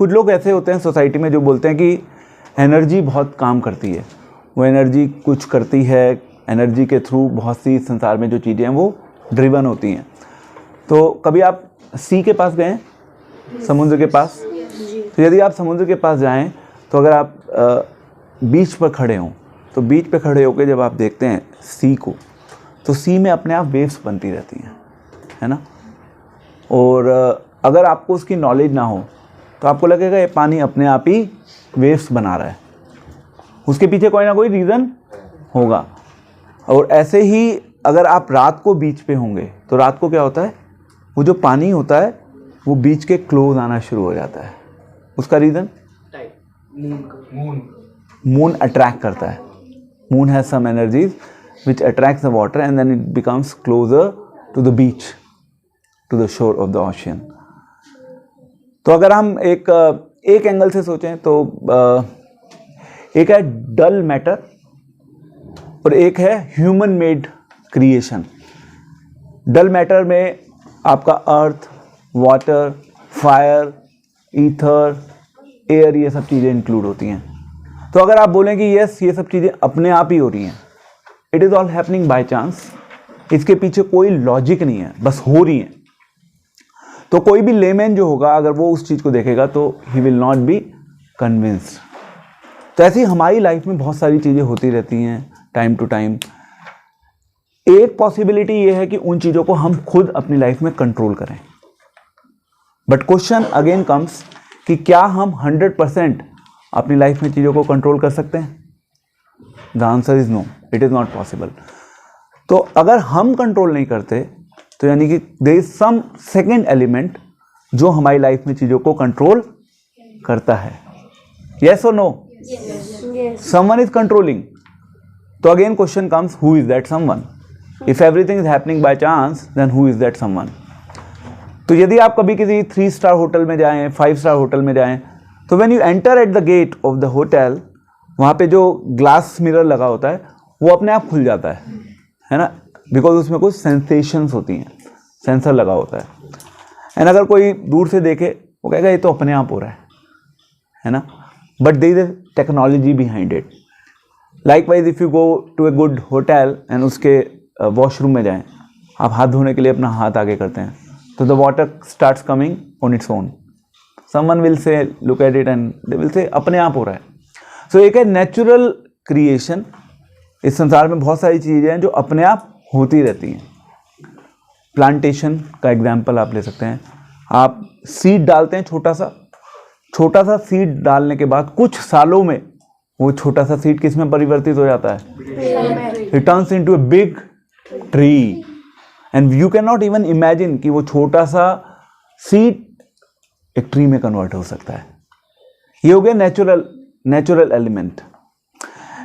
कुछ लोग ऐसे होते हैं सोसाइटी में जो बोलते हैं कि एनर्जी बहुत काम करती है, वो एनर्जी कुछ करती है, एनर्जी के थ्रू बहुत सी संसार में जो चीज़ें हैं वो ड्रिवन होती हैं। तो कभी आप सी के पास गए, समुद्र के पास? तो यदि आप समुद्र के पास जाएं तो अगर आप बीच पर खड़े हों तो बीच पर खड़े होकर जब आप देखते हैं सी को, तो सी में अपने आप वेव्स बनती रहती हैं, है ना। और अगर आपको उसकी नॉलेज ना हो तो आपको लगेगा ये पानी अपने आप ही वेव्स बना रहा है, उसके पीछे कोई ना कोई रीज़न होगा। और ऐसे ही अगर आप रात को बीच पे होंगे तो रात को क्या होता है, वो जो पानी होता है वो बीच के क्लोज आना शुरू हो जाता है। उसका रीज़न मून अट्रैक्ट करता है। Moon has some energies which attracts the water and then it becomes closer to the beach, to the shore of the ocean. तो अगर हम एक एंगल से सोचें तो एक है डल मैटर और एक है ह्यूमन मेड क्रिएशन। डल मैटर में आपका अर्थ, वाटर, फायर, ईथर, एयर, ये सब चीज़ें इंक्लूड होती हैं। तो अगर आप बोलें कि यस ये सब चीज़ें अपने आप ही हो रही हैं, it is all happening by chance, इसके पीछे कोई लॉजिक नहीं है, बस हो रही हैं, तो कोई भी लेमैन जो होगा अगर वो उस चीज़ को देखेगा तो he will not be convinced. तो ऐसी हमारी लाइफ में बहुत सारी चीज़ें होती रहती हैं टाइम टू टाइम। एक पॉसिबिलिटी ये है कि उन चीज़ों को हम खुद अपनी लाइफ में कंट्रोल करें, बट क्वेश्चन अगेन कम्स कि क्या हम 100% अपनी लाइफ में चीज़ों को कंट्रोल कर सकते हैं? The answer is no, it is not possible. तो अगर हम कंट्रोल नहीं करते तो यानी कि there is some second element जो हमारी लाइफ में चीज़ों को कंट्रोल करता है। यस और नो? Someone is controlling. तो again question comes, who is that someone? If everything is happening by chance then who is that someone? तो यदि आप कभी किसी 3 स्टार होटल में जाएं, 5 स्टार होटल में जाएं, तो when you enter at the gate of the hotel, वहाँ पे जो ग्लास मिरर लगा होता है वो अपने आप खुल जाता है ना, बिकॉज उसमें कुछ सेंसेशंस होती हैं, सेंसर लगा होता है। एंड अगर कोई दूर से देखे वो कहेगा ये तो अपने आप हो रहा है ना, but there is technology behind it. Likewise if you go to a good hotel and उसके वॉशरूम में जाएं, आप हाथ धोने के लिए अपना हाथ आगे करते हैं तो the water starts coming on its own. Someone will say look at it and they will say अपने आप हो रहा है। सो एक है नेचुरल क्रिएशन। इस संसार में बहुत सारी चीज़ें हैं जो अपने आप होती रहती हैं। प्लांटेशन का एग्जाम्पल आप ले सकते हैं। आप सीड डालते हैं, छोटा सा सीड डालने के बाद कुछ सालों में वो छोटा सा सीड किस में परिवर्तित हो जाता है? It turns into a big tree and you can not even imagine कि वो छोटा सा सीड एक ट्री में कन्वर्ट हो सकता है। ये हो गया natural element.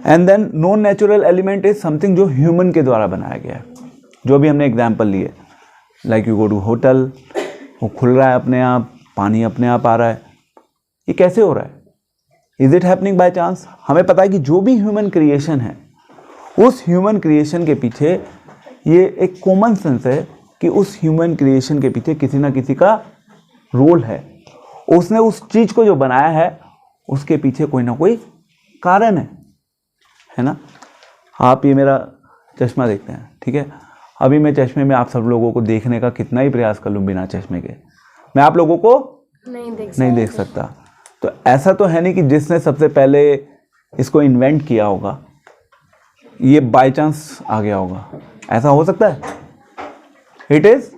And then non natural element is something जो ह्यूमन के द्वारा बनाया गया है। जो भी हमने एग्जाम्पल लिए, like you go to hotel, वो खुल रहा है अपने आप, पानी अपने आप आ रहा है। ये कैसे हो रहा है? Is it happening by chance? हमें पता है कि जो भी ह्यूमन क्रिएशन है, उस ह्यूमन क्रिएशन के पीछे ये एक कॉमन सेंस है कि उस ह्यूमन क्रिएशन के पीछे किसी ना किसी का रोल है। उसने उस चीज को जो बनाया है उसके पीछे कोई ना कोई कारण है ना। आप ये मेरा चश्मा देखते हैं, ठीक है, अभी मैं चश्मे में आप सब लोगों को देखने का कितना ही प्रयास कर लूँ बिना चश्मे के, मैं आप लोगों को नहीं देख सकता। तो ऐसा तो है नहीं कि जिसने सबसे पहले इसको इन्वेंट किया होगा ये बाय चांस आ गया होगा। ऐसा हो सकता है? It is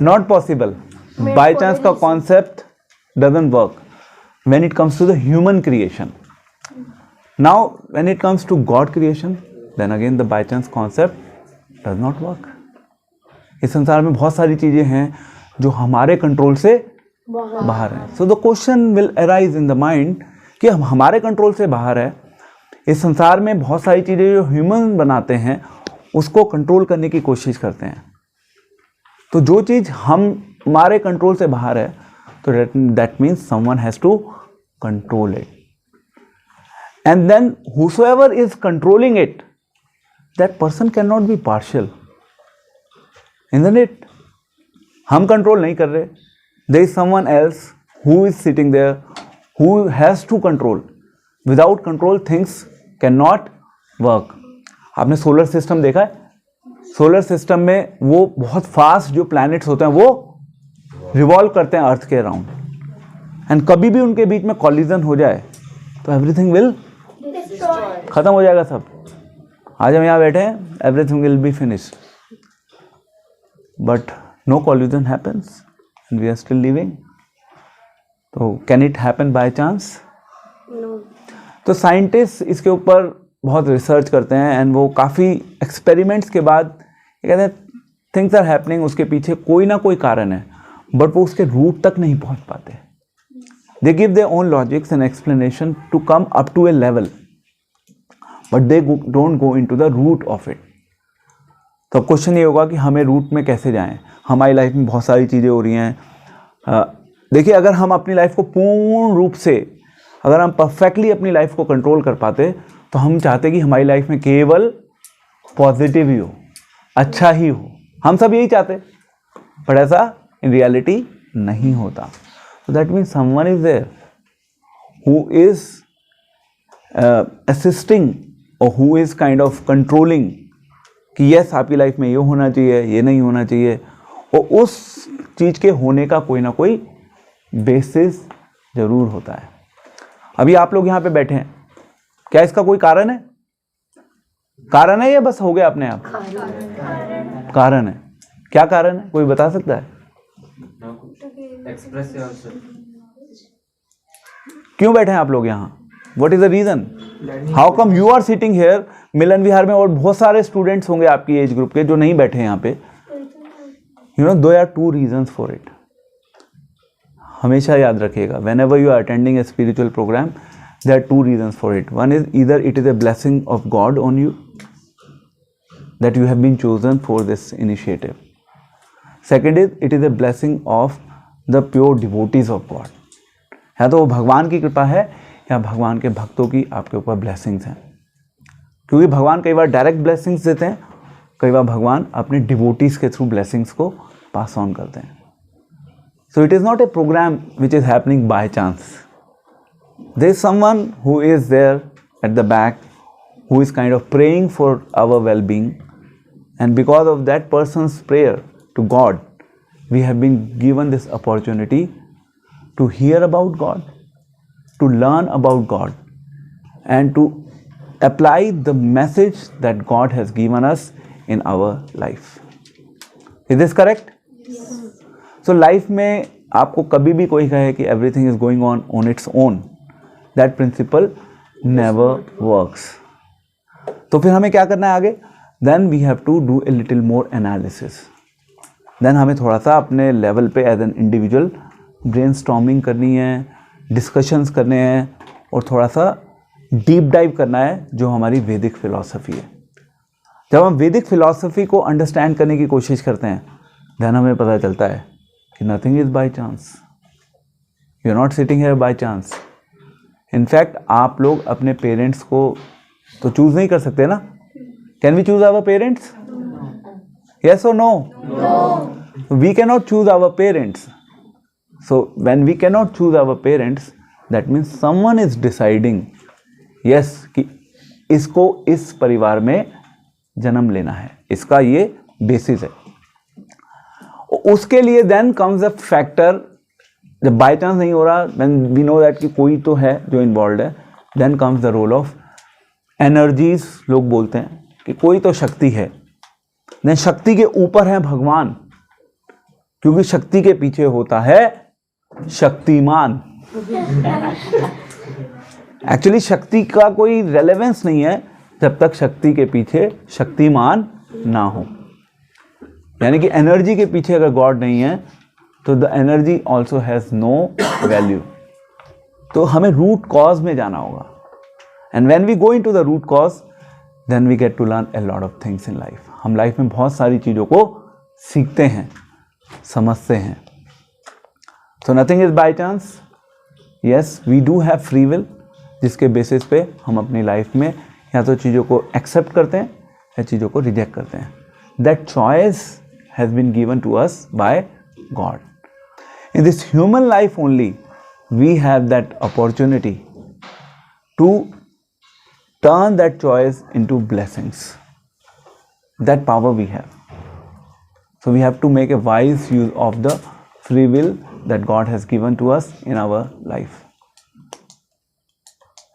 not possible. By chance का concept doesn't work when it comes to the human creation. Now when it comes to God creation, then again the by chance concept does not work. इस संसार में बहुत सारी चीजें हैं जो हमारे कंट्रोल से बाहर है। So the question will arise in the mind कि हम हमारे कंट्रोल से बाहर है। इस संसार में बहुत सारी चीज़ें जो ह्यूमन बनाते हैं उसको कंट्रोल करने की कोशिश करते हैं। तो जो चीज़ हमारे कंट्रोल से बाहर है तो that means someone has to control it. And then whosoever is controlling it, that person cannot be partial, isn't it? हम कंट्रोल नहीं कर रहे, there is someone else who is sitting there, who has to control. Without control things cannot work. आपने solar system देखा है? Solar system में वो बहुत फास्ट जो प्लैनेट्स होते हैं वो रिवॉल्व करते हैं अर्थ के अराउंड, एंड कभी भी उनके बीच में कॉलिजन हो जाए तो एवरीथिंग विल खत्म हो जाएगा सब. आज हम यहाँ बैठे हैं, everything will be finish, but no collision happens and we are still living. तो can it happen by chance? तो साइंटिस्ट इसके ऊपर बहुत रिसर्च करते हैं, एंड वो काफ़ी एक्सपेरिमेंट्स के बाद ये कहते हैं थिंग्स आर हैपनिंग, उसके पीछे कोई ना कोई कारण है, बट वो उसके रूट तक नहीं पहुंच पाते. They give their own logics and explanation to come up to a level, but they don't go into the root of it. तो क्वेश्चन ये होगा कि हमें रूट में कैसे जाएं. हमारी लाइफ में बहुत सारी चीज़ें हो रही हैं. देखिए, अगर हम अपनी लाइफ को पूर्ण रूप से, अगर हम परफेक्टली अपनी लाइफ को कंट्रोल कर पाते, तो हम चाहते कि हमारी लाइफ में केवल पॉजिटिव ही हो, अच्छा ही हो. हम सब यही चाहते, बट ऐसा इन रियलिटी नहीं होता. So that means someone is there who is assisting और who is kind of controlling कि यस आपकी लाइफ में ये होना चाहिए, ये नहीं होना चाहिए, और उस चीज़ के होने का कोई ना कोई बेसिस जरूर होता है. अभी आप लोग यहाँ पे बैठे हैं, क्या इसका कोई कारण है? कारण है या बस हो गया अपने आप? कारण है. क्या कारण है, कोई बता सकता है? क्यों बैठे हैं आप लोग यहाँ? What is the reason? How come you are sitting here? Milan Vihar में और बहुत सारे स्टूडेंट्स होंगे आपकी एज ग्रुप के जो नहीं बैठे हैं यहाँ पे. You know, there are two reasons for it. हमेशा याद रखिएगा, whenever you are attending a spiritual program, there are two reasons for it. One is either it is a blessing of God on you, that you have been chosen for this initiative. Second is it is a blessing of the pure devotees of God. या तो वो भगवान की कृपा है या भगवान के भक्तों की आपके ऊपर ब्लेसिंग्स हैं. क्योंकि भगवान कई बार डायरेक्ट ब्लेसिंग्स देते हैं, कई बार भगवान अपने डिवोटीज के थ्रू ब्लेसिंग्स को पास ऑन करते हैं. So it is not a program which is happening by chance. There is someone who is there at the back who is kind of praying for our well-being, and because of that person's prayer to God, we have been given this opportunity to hear about God, to learn about God, and to apply the message that God has given us in our life. Is this correct? So life में आपको कभी भी कोई कहे कि everything is going on its own, that principle never works. तो फिर हमें क्या करना है आगे? Then we have to do a little more analysis. देन हमें थोड़ा सा अपने लेवल पे एज एन इंडिविजुअल ब्रेनस्टॉर्मिंग करनी है, डिस्कशंस करने हैं, और थोड़ा सा डीप डाइव करना है जो हमारी वैदिक फिलॉसफी है. जब हम वैदिक फिलॉसफी को अंडरस्टैंड करने की कोशिश करते हैं, देन हमें पता चलता है कि nothing is by chance. You are not sitting here by chance. In fact आप लोग अपने पेरेंट्स को तो चूज नहीं कर सकते ना. Can we choose our parents? Yes और no? We can not choose our parents. So when we can not choose our parents, that means someone is deciding yes कि इसको इस परिवार में जन्म लेना है, इसका ये बेसिस है. उसके लिए देन कम्स अ फैक्टर, जब बाय चांस नहीं हो रहा, देन वी नो दैट कि कोई तो है जो इन्वॉल्व है. Then comes the role of energies. लोग बोलते हैं कि कोई तो शक्ति है. देन शक्ति के ऊपर है भगवान, क्योंकि शक्ति के पीछे होता है शक्तिमान. एक्चुअली शक्ति का कोई रेलेवेंस नहीं है जब तक शक्ति के पीछे शक्तिमान ना हो. यानी कि एनर्जी के पीछे अगर गॉड नहीं है तो the energy also has no value. तो हमें रूट कॉज में जाना होगा. And when we go into the root cause, then we get to learn a lot of things in life. हम लाइफ में बहुत सारी चीज़ों को सीखते हैं, समझते हैं. So nothing is by chance. Yes, we do have free will, जिसके बेसिस पे हम अपनी लाइफ में या तो चीज़ों को एक्सेप्ट करते हैं या चीज़ों को रिजेक्ट करते हैं. That choice has been given to us by God. In this human life only, we have that opportunity to turn that choice into blessings. That power we have. So we have to make a wise use of the free will that God has given to us in our life.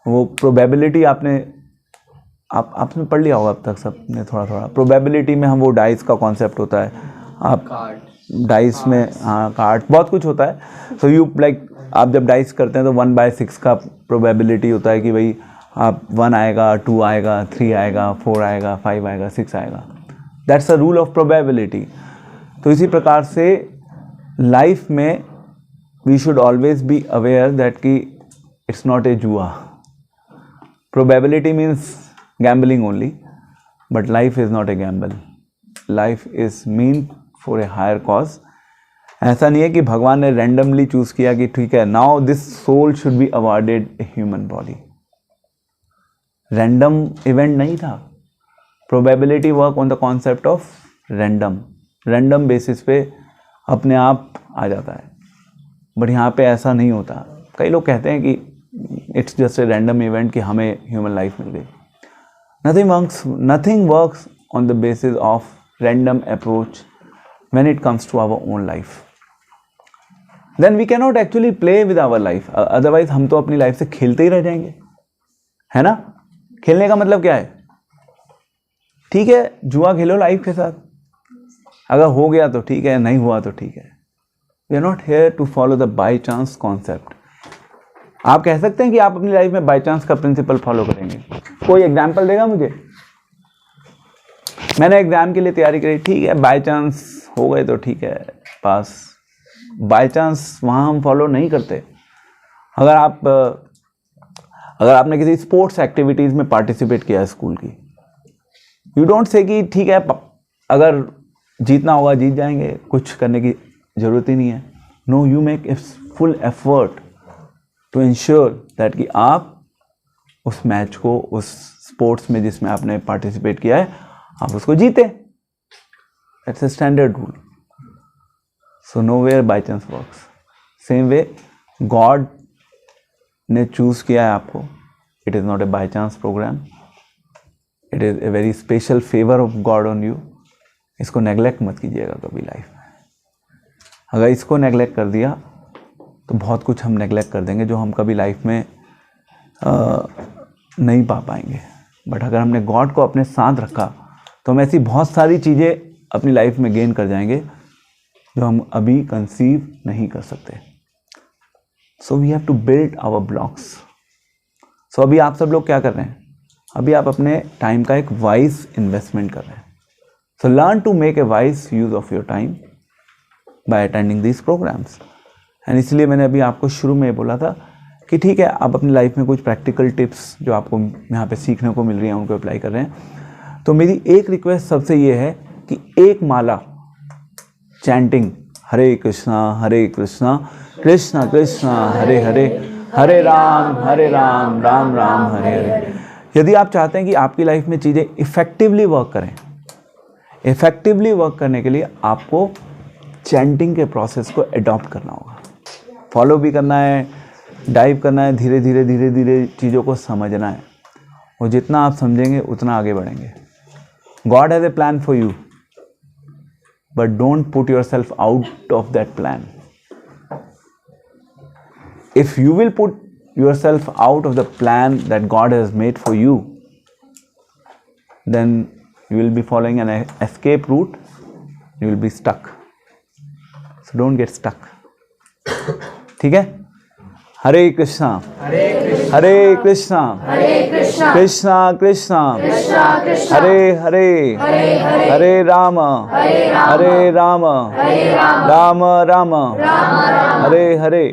वो probability आपने पढ़ लिया होगा अब तक सबने थोड़ा थोड़ा. प्रोबेबिलिटी में हम वो डाइस का कॉन्सेप्ट होता है. आप डाइस में हाँ कार्ड बहुत कुछ होता है. सो यू लाइक आप जब डाइस करते हैं तो 1/6 का प्रोबेबिलिटी होता है कि भाई आप 1 आएगा, 2 आएगा, 3 आएगा, 4 आएगा, 5 आएगा, 6 आएगा. That's a rule of probability. तो इसी प्रकार से लाइफ में we should always be aware that कि इट्स नॉट ए जुआ. Probability means gambling only, but life is not a gamble. Life is mean for a higher cause. ऐसा नहीं है कि भगवान ने रैंडमली चूज किया कि ठीक है now this soul should be awarded a human body. Random event नहीं था. Probability work on the concept of random basis पे अपने आप आ जाता है. बट यहाँ पे ऐसा नहीं होता. कई लोग कहते हैं कि it's just a random event कि हमें ह्यूमन लाइफ मिल गई. Nothing works on the basis of random approach when it comes to our own life. Then we cannot actually play with our life. Otherwise हम तो अपनी life से खेलते ही रह जाएंगे, है ना. खेलने का मतलब क्या है? ठीक है जुआ खेलो लाइफ के साथ. अगर हो गया तो ठीक है, नहीं हुआ तो ठीक है. We are not here to follow the by chance concept. आप कह सकते हैं कि आप अपनी लाइफ में बाय चांस का प्रिंसिपल फॉलो करेंगे. कोई एग्जाम्पल देगा मुझे? मैंने एग्जाम के लिए तैयारी करी, ठीक है बाय चांस हो गए तो ठीक है पास. बाय चांस वहाँ हम फॉलो नहीं करते. अगर आपने किसी स्पोर्ट्स एक्टिविटीज़ में पार्टिसिपेट किया है स्कूल की, यू डोंट से कि ठीक है अगर जीतना होगा जीत जाएंगे, कुछ करने की ज़रूरत ही नहीं है. No, you make a full effort to ensure that कि आप उस मैच को, उस स्पोर्ट्स में जिसमें आपने पार्टिसिपेट किया है, आप उसको जीते. That's a standard rule. So nowhere by chance works. Same way God ने चूज किया है आपको. It is not a by chance program. It is a very special favour of God on you. इसको नेग्लेक्ट मत कीजिएगा कभी life में. अगर इसको नेग्लेक्ट कर दिया तो बहुत कुछ हम नेग्लेक्ट कर देंगे जो हम कभी लाइफ में नहीं पा पाएंगे. बट अगर हमने गॉड को अपने साथ रखा तो हम ऐसी बहुत सारी चीज़ें अपनी लाइफ में गेन कर जाएंगे जो हम अभी कंसीव नहीं कर सकते. So we have to build our blocks. सो अभी आप सब लोग क्या कर रहे हैं? अभी आप अपने टाइम का एक वाइज इन्वेस्टमेंट कर रहे हैं. So learn to make a wise use of your time by attending this programs. And इसलिए मैंने अभी आपको शुरू में बोला था कि ठीक है आप अपनी लाइफ में कुछ प्रैक्टिकल टिप्स जो आपको यहाँ पे सीखने को मिल रही हैं उनको अप्लाई कर रहे हैं. तो मेरी एक रिक्वेस्ट सबसे ये है कि एक माला चैंटिंग हरे कृष्णा कृष्णा कृष्णा हरे हरे, हरे राम राम राम हरे हरे. यदि आप चाहते हैं कि आपकी लाइफ में चीज़ें इफ़ेक्टिवली वर्क करें, इफ़ेक्टिवली वर्क करने के लिए आपको चैंटिंग के प्रोसेस को अडॉप्ट करना होगा. फॉलो भी करना है, डाइव करना है, धीरे धीरे चीज़ों को समझना है. और जितना आप समझेंगे उतना आगे बढ़ेंगे. God has a plan for you, but don't put yourself out of that plan. If you will put yourself out of the plan that God has made for you, then you will be following an escape route. You will be stuck. So don't get stuck. ठीक है? हरे कृष्णा कृष्णा कृष्णा हरे हरे, हरे राम राम राम हरे हरे.